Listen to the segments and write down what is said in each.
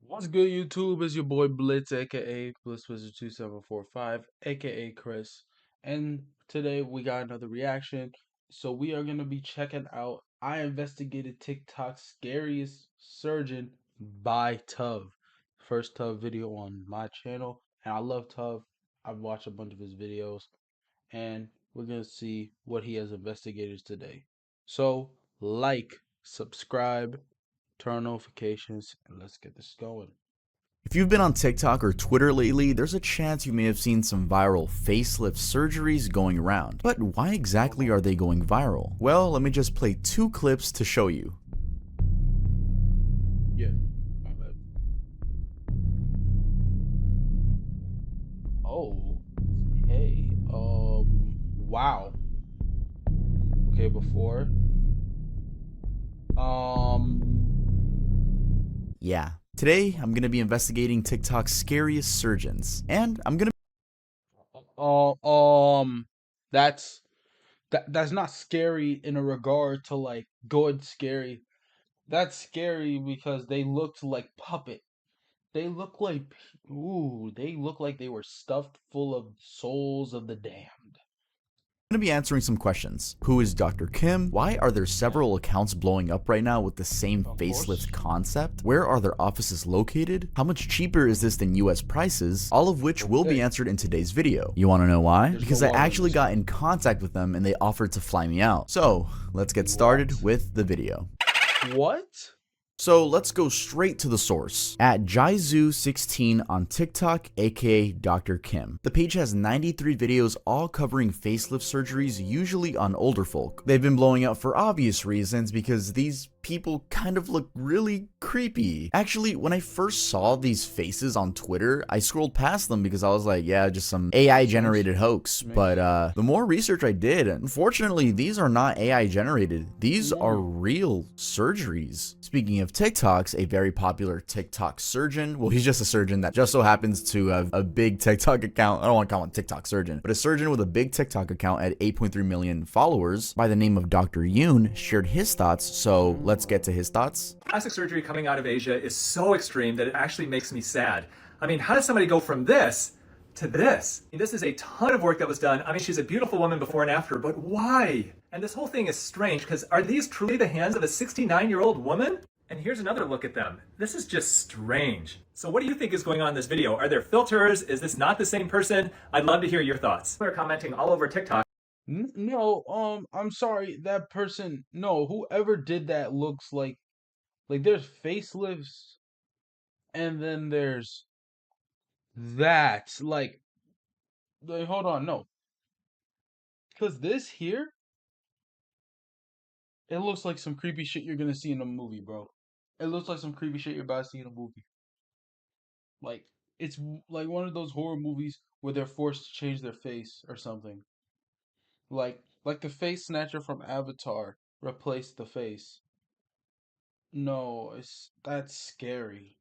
What's good, YouTube? It's your boy Blitz, aka BlitzWizard2745, aka Chris. And today we got another reaction. So we are gonna be checking out I Investigated TikTok's Scariest Surgeon by Tuv. First Tuv video on my channel. And I love Tuv. I've watched a bunch of his videos. And we're gonna see what he has investigated today. So subscribe, turn on notifications, and let's get this going. If you've been on TikTok or Twitter lately, there's a chance you may have seen some viral facelift surgeries going around. But why exactly are they going viral? Well, let me just play two clips to show you. Yeah, my bad. Oh, hey, wow. Okay, before. Um, Yeah, today I'm gonna be investigating TikTok's scariest surgeons, and I'm gonna uh, um, that's that's not scary in a regard to like good scary. That's scary because they looked like puppet. They look like, they look like they were stuffed full of souls of the damned. be answering some questions. Who is Dr. Kim? Why are there several accounts blowing up right now with the same Of course. facelift concept? Where are their offices located? How much cheaper is this than US prices? All of which will be Okay. answered in today's video. You wanna know why? There's Because no I water in actually this got one. in contact with them and they offered to fly me out. So, let's get started What? with the video. What? So let's go straight to the source. At Jaizu16 on TikTok, aka Dr. Kim. The page has 93 videos all covering facelift surgeries, usually on older folk. They've been blowing up for obvious reasons because these people kind of look really creepy. Actually, when I first saw these faces on Twitter, I scrolled past them because I was like, yeah, just some AI generated hoax. But the more research I did, unfortunately, these are not AI generated. These are real surgeries. Speaking of TikToks, a very popular TikTok surgeon, well, he's just a surgeon that just so happens to have a big TikTok account. I don't want to call him a TikTok surgeon, but a surgeon with a big TikTok account at 8.3 million followers by the name of Dr. Yoon shared his thoughts. So let's get to his thoughts. Plastic surgery coming out of Asia is so extreme that it actually makes me sad. I mean, how does somebody go from this to this? This is a ton of work that was done. I mean, she's a beautiful woman before and after, but why? And this whole thing is strange because are these truly the hands of a 69-year-old woman? And here's another look at them. This is just strange. So what do you think is going on in this video? Are there filters? Is this not the same person? I'd love to hear your thoughts. We're commenting all over TikTok. No, I'm sorry, that person, no, whoever did that looks like there's facelifts and then there's that, hold on, no, because this here, it looks like some creepy shit you're gonna see in a movie, bro. It looks like some creepy shit you're about to see in a movie. Like, like one of those horror movies where they're forced to change their face or something. Like the face snatcher from Avatar replaced the face. No, that's scary.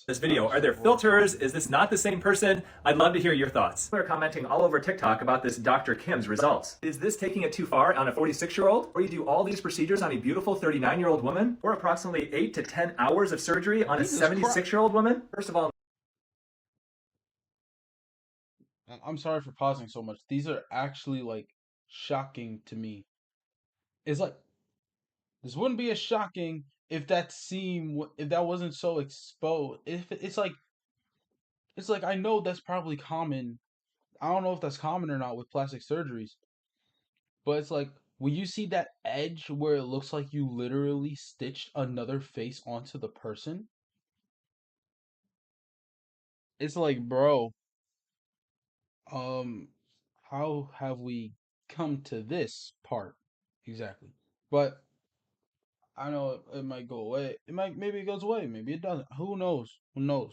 This That video. is Are there horrifying. filters? Is this not the same person? I'd love to hear your thoughts. We're commenting all over TikTok about this Dr. Kim's results. Is this taking it too far on a 46-year-old? Or you do all these procedures on a beautiful 39-year-old woman? Or approximately 8 to 10 hours of surgery on a Jesus Christ. 76-year-old woman? First of all, I'm sorry for pausing so much. These are actually like shocking to me. It's like this wouldn't be as shocking if if that wasn't so exposed. If it's like I know that's probably common. I don't know if that's common or not with plastic surgeries, but it's like when you see that edge where it looks like you literally stitched another face onto the person, it's like, bro, um, how have we come to this part exactly? But I know it might go away. Maybe it goes away. Maybe it doesn't. Who knows? Who knows?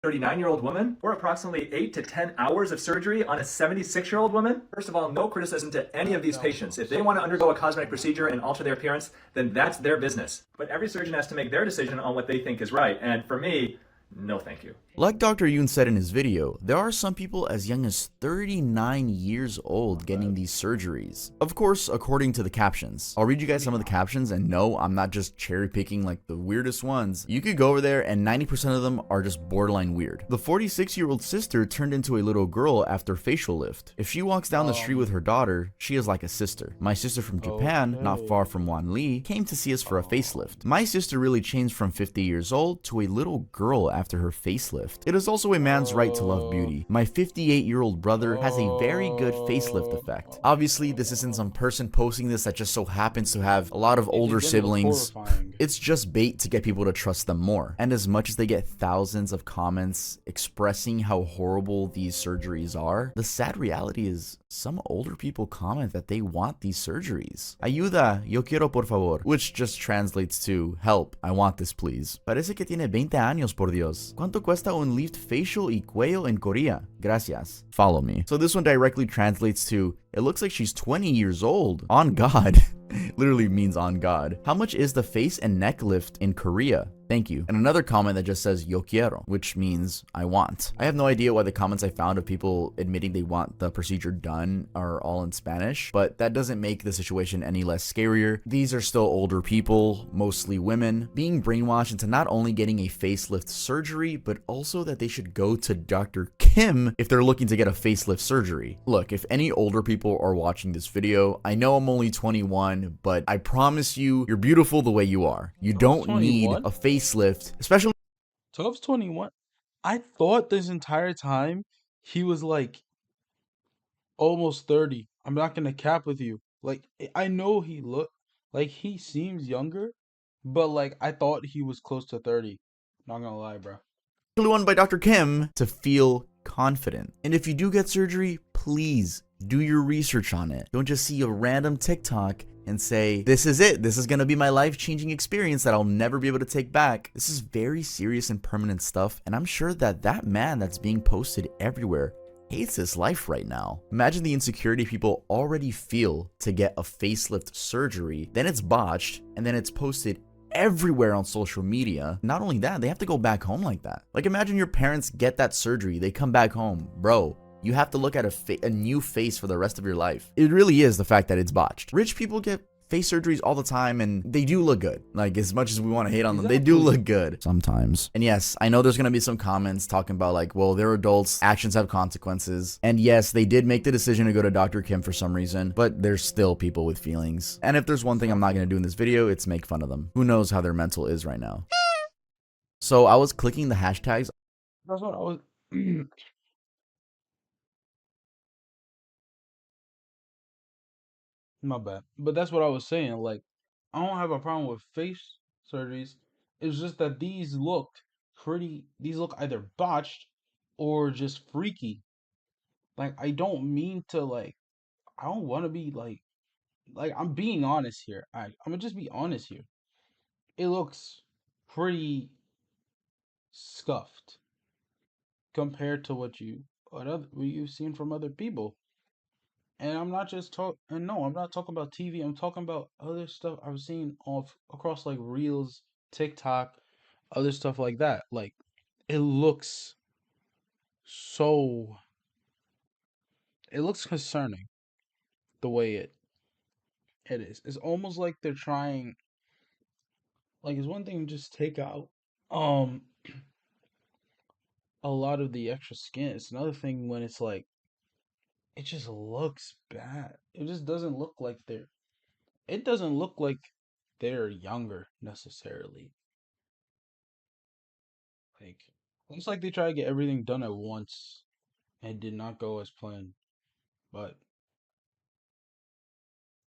39-year-old woman? Or approximately 8 to 10 hours of surgery on a 76-year-old woman? First of all, no criticism to any of these patients. If they want to undergo a cosmetic procedure and alter their appearance, then that's their business. But every surgeon has to make their decision on what they think is right. And for me, No, thank you. Like Dr. Yoon said in his video, there are some people as young as 39 years old getting these surgeries. Of course, according to the captions. I'll read you guys some of the captions, and no, I'm not just cherry picking like the weirdest ones. You could go over there and 90% of them are just borderline weird. The 46-year-old sister turned into a little girl after facial lift. If she walks down the street with her daughter, she is like a sister. My sister from Japan, not far from Wanli, came to see us for a facelift. My sister really changed from 50 years old to a little girl after her facelift. It is also a man's right to love beauty. My 58-year-old brother has a very good facelift effect. Obviously, this isn't some person posting this that just so happens to have a lot of older siblings. It's just bait to get people to trust them more. And as much as they get thousands of comments expressing how horrible these surgeries are, the sad reality is some older people comment that they want these surgeries. Ayuda, yo quiero por favor, which just translates to help, I want this please. Parece que tiene 20 años por Dios. ¿Cuánto cuesta un lift facial y cuello en Korea? Gracias. Follow me. So this one directly translates to, it looks like she's 20 years old. On God. Literally means on God. How much is the face and neck lift in Korea? Thank you. And another comment that just says yo quiero, which means I want. I have no idea why the comments I found of people admitting they want the procedure done are all in Spanish, but that doesn't make the situation any less scarier. These are still older people, mostly women, being brainwashed into not only getting a facelift surgery, but also that they should go to Dr. Kim if they're looking to get a facelift surgery. Look, if any older people are watching this video, I know I'm only 21, but I promise you, you're beautiful the way you are. You don't need a facelift, especially. Tubbs 21. I thought this entire time he was like almost 30. I'm not gonna cap with you. Like I know he look like he seems younger, but like I thought he was close to 30. Not gonna lie, bro. One by Dr. Kim to feel confident. And if you do get surgery, please do your research on it. Don't just see a random TikTok and say, this is it. This is going to be my life-changing experience that I'll never be able to take back. This is very serious and permanent stuff. And I'm sure that that man that's being posted everywhere hates his life right now. Imagine the insecurity people already feel to get a facelift surgery. Then it's botched and then it's posted everywhere on social media. Not only that, they have to go back home like that. Like imagine your parents get that surgery. They come back home. Bro, you have to look at a new face for the rest of your life. It really is the fact that it's botched. Rich people get face surgeries all the time and they do look good. Like as much as we want to hate on them, they do look good sometimes. And yes, I know there's going to be some comments talking about like, well, they're adults, actions have consequences. And yes, they did make the decision to go to Dr. Kim for some reason, but there's still people with feelings. And if there's one thing I'm not going to do in this video, it's make fun of them. Who knows how their mental is right now. So I was clicking the hashtags. That's what I was. My bad. But that's what I was saying. Like, I don't have a problem with face surgeries. It's just that these look either botched or just freaky. Like, I don't mean to, like, I don't want to be, I'm being honest here. I'm gonna just be honest here. It looks pretty scuffed compared to what you've seen from other people. And I'm not just talk and no, I'm not talking about TV. I'm talking about other stuff I've seen across like Reels, TikTok, other stuff like that. Like it looks so it looks concerning the way it is. It's almost like they're trying like it's one thing to just take out um a lot of the extra skin. It's another thing when it's like it just looks bad. It just doesn't look like it doesn't look like they're younger necessarily. Like, looks like they try to get everything done at once and did not go as planned. But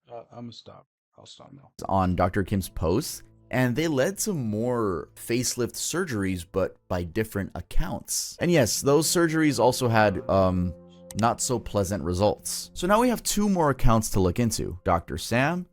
I'm gonna stop. I'll stop now. On Dr. Kim's posts, and they led to more facelift surgeries, but by different accounts. And yes, those surgeries also had not so pleasant results. So now we have two more accounts to look into, Dr. Sam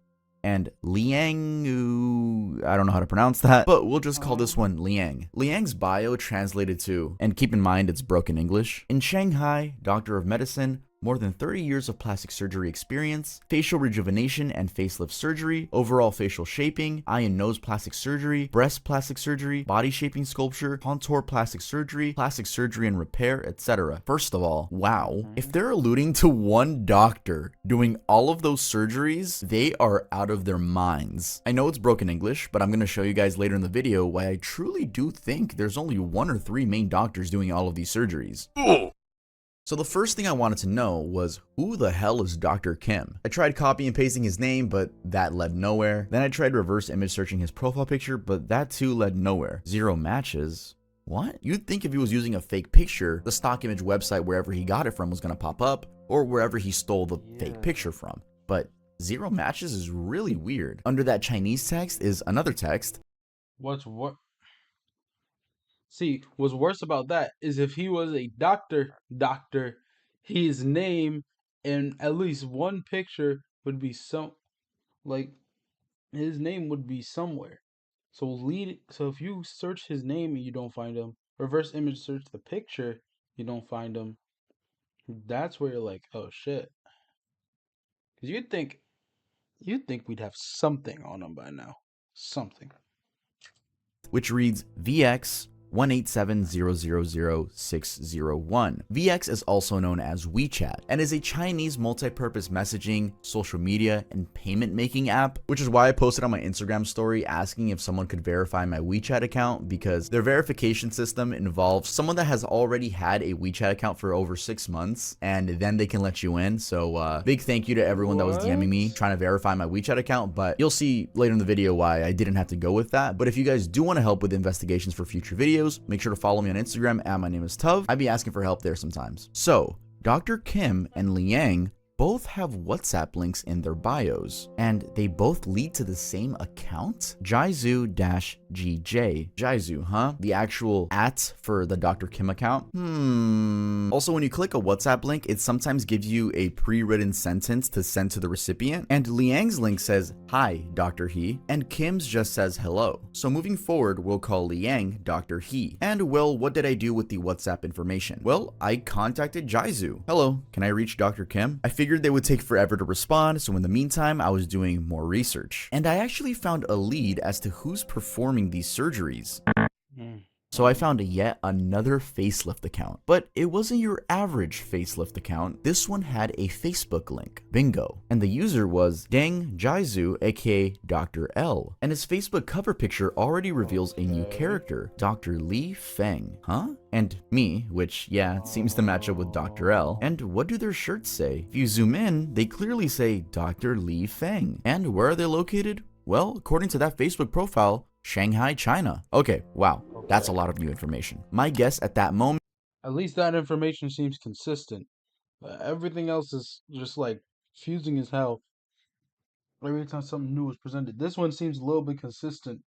and Liang, I don't know how to pronounce that, but we'll just call this one Liang. Liang's bio translated to, and keep in mind it's broken English, in Shanghai, doctor of medicine, more than 30 years of plastic surgery experience, facial rejuvenation and facelift surgery, overall facial shaping, eye and nose plastic surgery, breast plastic surgery, body shaping sculpture, contour plastic surgery and repair, etc. First of all, wow. If they're alluding to one doctor doing all of those surgeries, they are out of their minds. I know it's broken English, but I'm going to show you guys later in the video why I truly do think there's only 1 or 3 main doctors doing all of these surgeries. So the first thing I wanted to know was, who the hell is Dr. Kim? I tried copy and pasting his name, but that led nowhere. Then I tried reverse image searching his profile picture, but that too led nowhere. 0 matches. What? You'd think if he was using a fake picture, the stock image website wherever he got it from was gonna pop up, or wherever he stole the fake picture from. But 0 matches is really weird. Under that Chinese text is another text. What's See, what's worse about that is if he was a doctor, his name and at least one picture would be his name would be somewhere. So if you search his name and you don't find him, reverse image search the picture, you don't find him. That's where you're like, oh shit. Cuz you'd think we'd have something on him by now. Something. Which reads VX 187000601. VX is also known as WeChat and is a Chinese multi-purpose messaging, social media, and payment making app, which is why I posted on my Instagram story asking if someone could verify my WeChat account, because their verification system involves someone that has already had a WeChat account for over 6 months, and then they can let you in. So big thank you to everyone that was DMing me trying to verify my WeChat account, but you'll see later in the video why I didn't have to go with that. But if you guys do want to help with investigations for future videos, make sure to follow me on Instagram at my name is Tuv. I'd be asking for help there sometimes. So, Dr. Kim and Liang both have WhatsApp links in their bios, and they both lead to the same account? Jaizu-GJ. Jaizu, huh? The actual @ for the Dr. Kim account? Also, when you click a WhatsApp link, it sometimes gives you a pre-written sentence to send to the recipient, and Liang's link says, "Hi, Dr. He," and Kim's just says hello. So moving forward, we'll call Liang Dr. He. And well, what did I do with the WhatsApp information? Well, I contacted Jaizu. Hello, can I reach Dr. Kim? I figured they would take forever to respond, so in the meantime, I was doing more research. And I actually found a lead as to who's performing these surgeries. So I found yet another facelift account, but it wasn't your average facelift account. This one had a Facebook link, bingo, and the user was Deng Jaizu, aka Dr. L, and his Facebook cover picture already reveals a new character, Dr. Li Feng, huh? And me, which yeah, it seems to match up with Dr. L. And what do their shirts say? If you zoom in, they clearly say Dr. Li Feng. And where are they located? Well, according to that Facebook profile, Shanghai, China. Okay, wow, that's a lot of new information. My guess at that moment, At least that information seems consistent. Everything else is just like confusing as hell. Every time something new is presented, this one seems a little bit consistent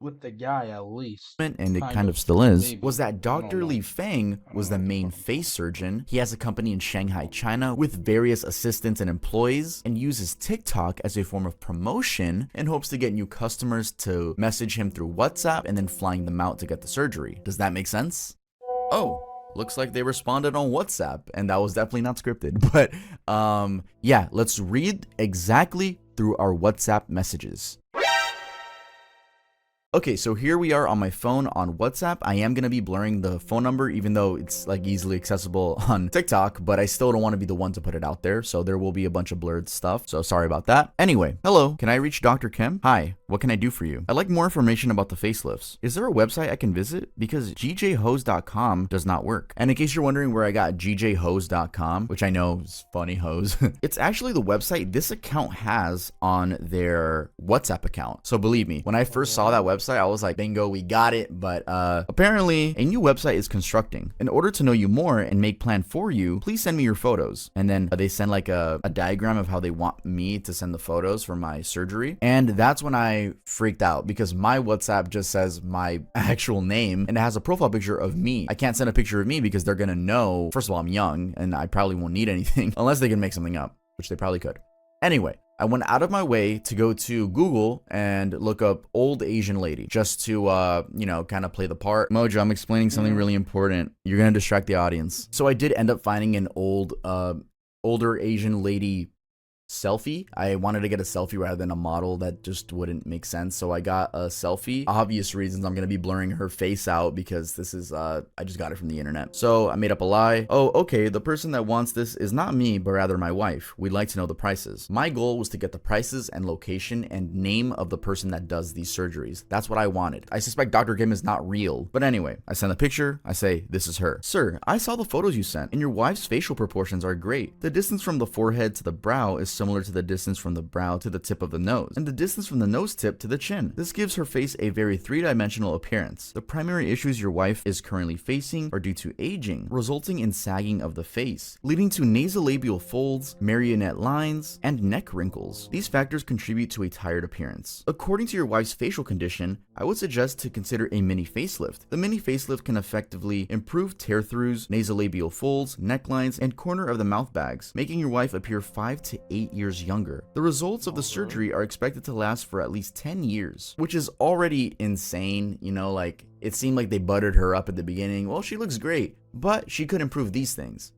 with the guy at least. and it kind of still is, maybe. was that I don't Dr. know. Li Feng was the main face surgeon. He has a company in Shanghai, China with various assistants and employees, and uses TikTok as a form of promotion in hopes to get new customers to message him through WhatsApp and then flying them out to get the surgery. Does that make sense? Oh, looks like they responded on WhatsApp, and that was definitely not scripted. But yeah, let's read exactly through our WhatsApp messages. Okay, so here we are on my phone on WhatsApp. I am going to be blurring the phone number, even though it's like easily accessible on TikTok, but I still don't want to be the one to put it out there. So there will be a bunch of blurred stuff. So sorry about that. Anyway, hello, can I reach Dr. Kim? Hi, what can I do for you? I'd like more information about the facelifts. Is there a website I can visit? Because gjhose.com does not work. And in case you're wondering where I got gjhose.com, which I know is funny hose, it's actually the website this account has on their WhatsApp account. So believe me, when I first saw that website, I was like, bingo, we got it. But apparently a new website is constructing. In order to know you more and make plan for you, please send me your photos. And then they send like a diagram of how they want me to send the photos for my surgery. And that's when I freaked out, because my WhatsApp just says my actual name and it has a profile picture of me. I can't send a picture of me because they're gonna know, first of all, I'm young and I probably won't need anything unless they can make something up, which they probably could. Anyway, I went out of my way to go to Google and look up old Asian lady just to, you know, kind of play the part. Mojo, I'm explaining something really important. You're going to distract the audience. So I did end up finding an older Asian lady selfie. I wanted to get a selfie rather than a model. That just wouldn't make sense. So I got a selfie. Obvious reasons, I'm going to be blurring her face out because this is, I just got it from the internet. So I made up a lie. Oh, okay. The person that wants this is not me, but rather my wife. We'd like to know the prices. My goal was to get the prices and location and name of the person that does these surgeries. That's what I wanted. I suspect Dr. Kim is not real. But anyway, I send a picture. I say, this is her. Sir, I saw the photos you sent and your wife's facial proportions are great. The distance from the forehead to the brow is similar to the distance from the brow to the tip of the nose, and the distance from the nose tip to the chin. This gives her face a very three-dimensional appearance. The primary issues your wife is currently facing are due to aging, resulting in sagging of the face, leading to nasolabial folds, marionette lines, and neck wrinkles. These factors contribute to a tired appearance. According to your wife's facial condition, I would suggest to consider a mini facelift. The mini facelift can effectively improve tear-throughs, nasolabial folds, necklines, and corner of the mouth bags, making your wife appear 5 to 8 years younger. The results of the surgery are expected to last for at least 10 years, which is already insane. You know, like, it seemed like they buttered her up at the beginning. Well, she looks great, but she could improve these things.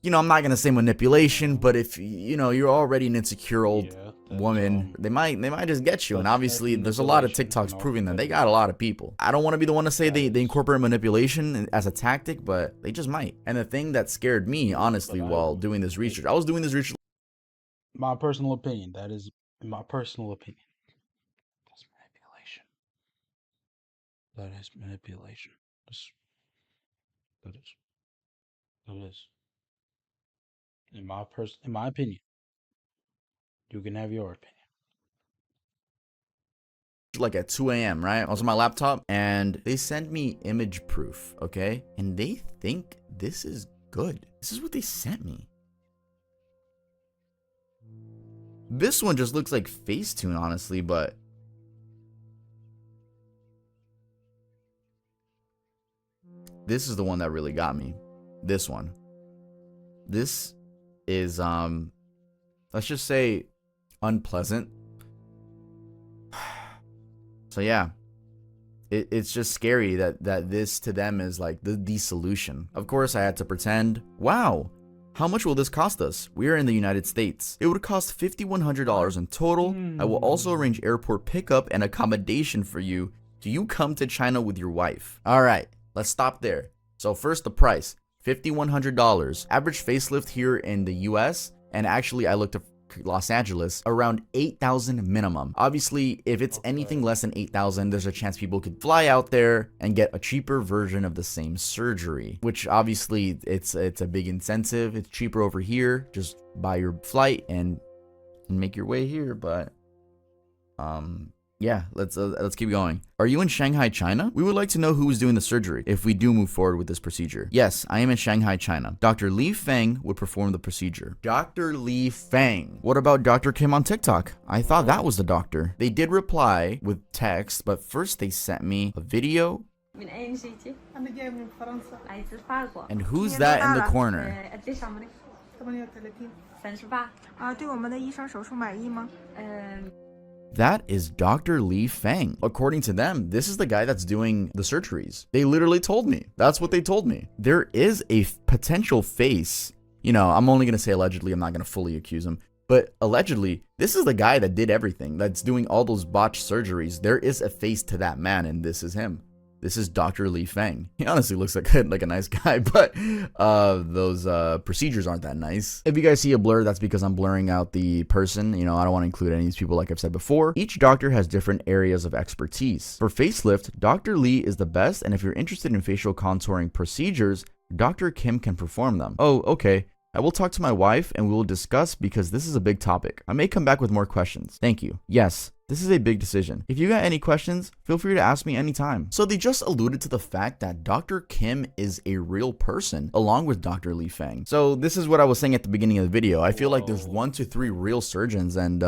You know, I'm not gonna say manipulation, but if, you know, you're already an insecure old woman, they might just get you. And obviously there's a lot of TikToks proving that they got a lot of people. I don't want to be the one to say they incorporate manipulation as a tactic, but they just might. And the thing that scared me, honestly, while doing this research, I was doing this research. My personal opinion. That is my personal opinion. That's manipulation. That is manipulation. That is. That is. In my opinion. You can have your opinion. Like at 2 a.m., right? I was on my laptop and they send me image proof, okay? And they think this is good. This is what they sent me. This one just looks like Facetune, honestly, but this is the one that really got me. This one. This is, let's just say unpleasant. So yeah, it's just scary that this to them is like the solution. Of course, I had to pretend, wow, how much will this cost us? We are in the United States. It would cost $5,100 in total. I will also arrange airport pickup and accommodation for you. Do you come to China with your wife? All right, let's stop there. So first, the price, $5,100. Average facelift here in the US, and actually I looked up Los Angeles, around 8,000 minimum. Obviously, if it's anything less than 8,000, there's a chance people could fly out there and get a cheaper version of the same surgery, which obviously it's a big incentive. It's cheaper over here. Just buy your flight and make your way here. But yeah, let's keep going. Are you in Shanghai, China? We would like to know who is doing the surgery if we do move forward with this procedure. Yes, I am in Shanghai, China. Dr. Li Feng would perform the procedure. Dr. Li Feng. What about Dr. Kim on TikTok? I thought that was the doctor. They did reply with text, but first they sent me a video. And who's that in the corner? That is Dr. Li Feng. According to them, this is the guy that's doing the surgeries. They literally told me. That's what they told me. There is a potential face. You know, I'm only going to say allegedly. I'm not going to fully accuse him. But allegedly, this is the guy that did everything, that's doing all those botched surgeries. There is a face to that man, and this is him. This is Dr. Li Feng. He honestly looks like a nice guy, but those procedures aren't that nice. If you guys see a blur, that's because I'm blurring out the person. You know, I don't want to include any of these people like I've said before. Each doctor has different areas of expertise. For facelift, Dr. Li is the best, and if you're interested in facial contouring procedures, Dr. Kim can perform them. Oh, okay. I will talk to my wife and we will discuss because this is a big topic. I may come back with more questions. Thank you. Yes, this is a big decision. If you got any questions, feel free to ask me anytime. So they just alluded to the fact that Dr. Kim is a real person along with Dr. Li Feng. So this is what I was saying at the beginning of the video. I feel like there's 1 to 3 real surgeons and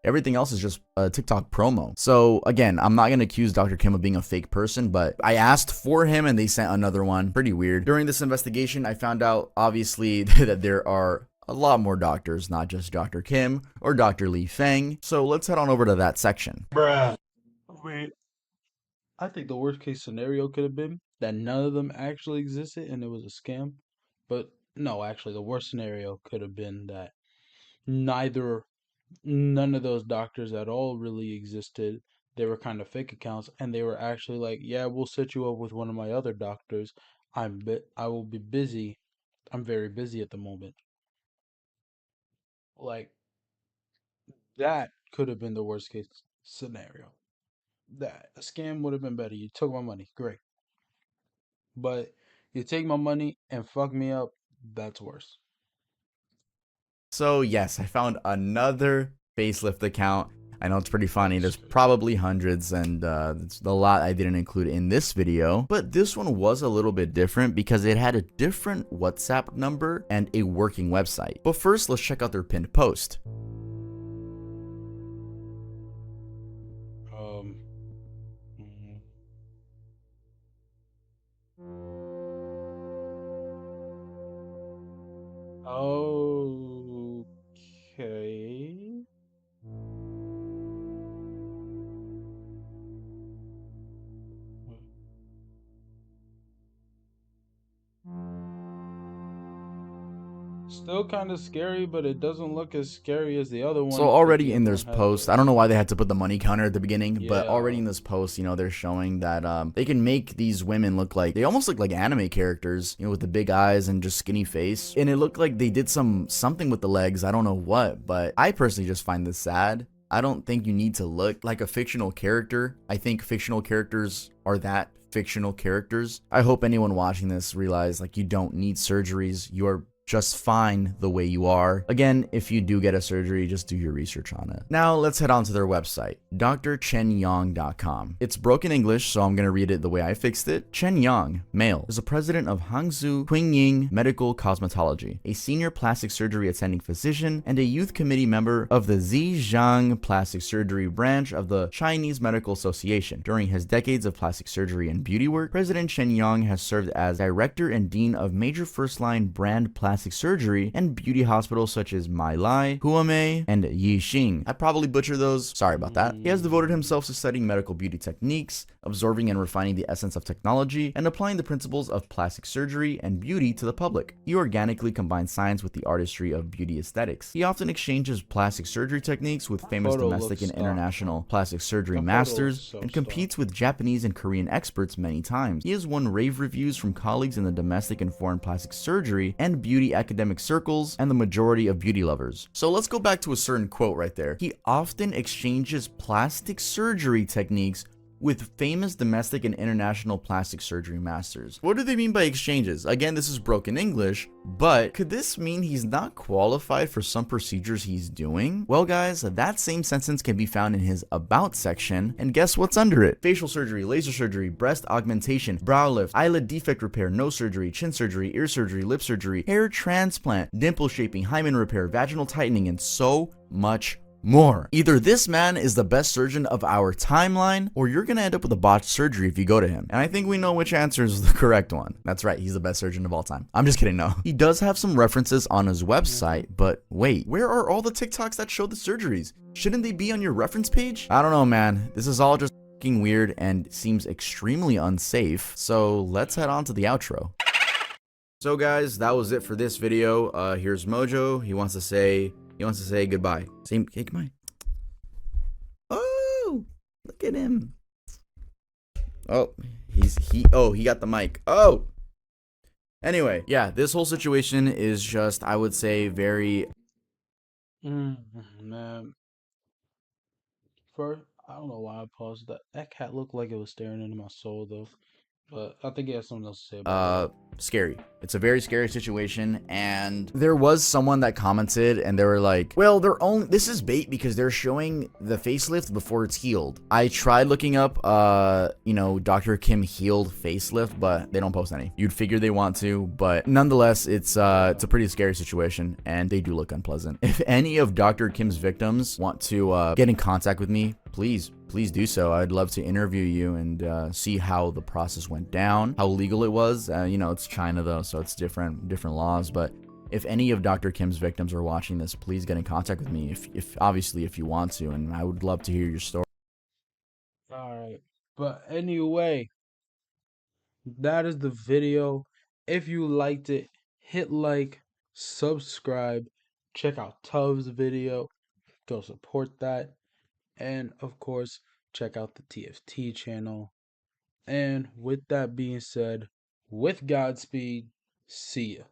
everything else is just a TikTok promo. So again, I'm not going to accuse Dr. Kim of being a fake person, but I asked for him and they sent another one. Pretty weird. During this investigation, I found out obviously that there are a lot more doctors, not just Dr. Kim or Dr. Lee Feng. So let's head on over to that section. Bruh. Wait. I think the worst case scenario could have been that none of them actually existed and it was a scam. But no, actually, the worst scenario could have been that neither, none of those doctors at all really existed. They were kind of fake accounts, and they were actually like, "Yeah, we'll set you up with one of my other doctors. I will be busy. I'm very busy at the moment." Like that could have been the worst case scenario. That a scam would have been better. You took my money, great. But you take my money and fuck me up, that's worse. So yes, I found another facelift account. I know it's pretty funny. There's Sweet. probably hundreds, and it's a lot I didn't include in this video. But this one was a little bit different because it had a different WhatsApp number and a working website. But first, let's check out their pinned post. Um. mm, Okay. Still kind of scary, but it doesn't look as scary as the other So one because already the in other this one had post, the. I don't know why they had to put the money counter at the beginning, but already Yeah. in this post, you know, they're showing that they can make these women look like, they almost look like anime characters, you know, with the big eyes and just skinny face. And it looked like they did something with the legs, I don't know what, but I personally just find this sad. I don't think you need to look like a fictional character. I think fictional characters are that fictional characters. I hope anyone watching this realize like you don't need surgeries. You are just fine the way you are. Again, if you do get a surgery, just do your research on it. Now let's head on to their website, drchenyang.com. It's broken English, so I'm gonna read it the way I fixed it. Chen Yang, male, is the president of Hangzhou Qingying Medical Cosmetology, a senior plastic surgery attending physician and a youth committee member of the Zhejiang Plastic Surgery branch of the Chinese Medical Association. During his decades of plastic surgery and beauty work, President Chen Yang has served as director and dean of major first-line brand plastic surgery and beauty hospitals such as My Lai, Huamei, and Yixing. I probably butchered those. Sorry about that. He has devoted himself to studying medical beauty techniques, absorbing and refining the essence of technology, and applying the principles of plastic surgery and beauty to the public. He organically combines science with the artistry of beauty aesthetics. He often exchanges plastic surgery techniques with famous Photo domestic looks and stock, international plastic surgery the photo looks masters so and stock. competes with Japanese and Korean experts many times. He has won rave reviews from colleagues in the domestic and foreign plastic surgery and beauty academic circles and the majority of beauty lovers. So let's go back to a certain quote right there. He often exchanges plastic surgery techniques with famous domestic and international plastic surgery masters. What do they mean by exchanges? Again, this is broken English, but could this mean he's not qualified for some procedures he's doing? Well guys, that same sentence can be found in his about section, and guess what's under it? Facial surgery, laser surgery, breast augmentation, brow lift, eyelid defect repair, nose surgery, chin surgery, ear surgery, lip surgery, hair transplant, dimple shaping, hymen repair, vaginal tightening, and so much more. Either this man is the best surgeon of our timeline, or you're gonna end up with a botched surgery if you go to him. And I think we know which answer is the correct one. That's right, he's the best surgeon of all time. I'm just kidding, no. He does have some references on his website, but wait, where are all the TikToks that show the surgeries? Shouldn't they be on your reference page? I don't know, man. This is all just fucking weird and seems extremely unsafe. So let's head on to the outro. So guys, that was it for this video. Here's Mojo. He wants to say goodbye. Say goodbye. Oh, look at him. Oh, he got the mic. Oh. Anyway, yeah, this whole situation is just, I would say, very. Man. First, I don't know why I paused that. That cat looked like it was staring into my soul, though. But I think he has something else to say about that. Scary. It's a very scary situation, and there was someone that commented and they were like, well, this is bait because they're showing the facelift before it's healed. I tried looking up you know, Dr. Kim healed facelift, but they don't post any. You'd figure they want to, but nonetheless, it's a pretty scary situation and they do look unpleasant. If any of Dr. Kim's victims want to get in contact with me, please do so. I'd love to interview you and see how the process went down, how legal it was. You know, it's China though, so it's different laws, but If any of Dr. Kim's victims are watching this, please get in contact with me if obviously if you want to, and I would love to hear your story. All right. But anyway, that is the video. If you liked it, hit like, subscribe, check out Tubbs' video, go support that, and of course, check out the TFT channel. And with that being said, with Godspeed, see ya.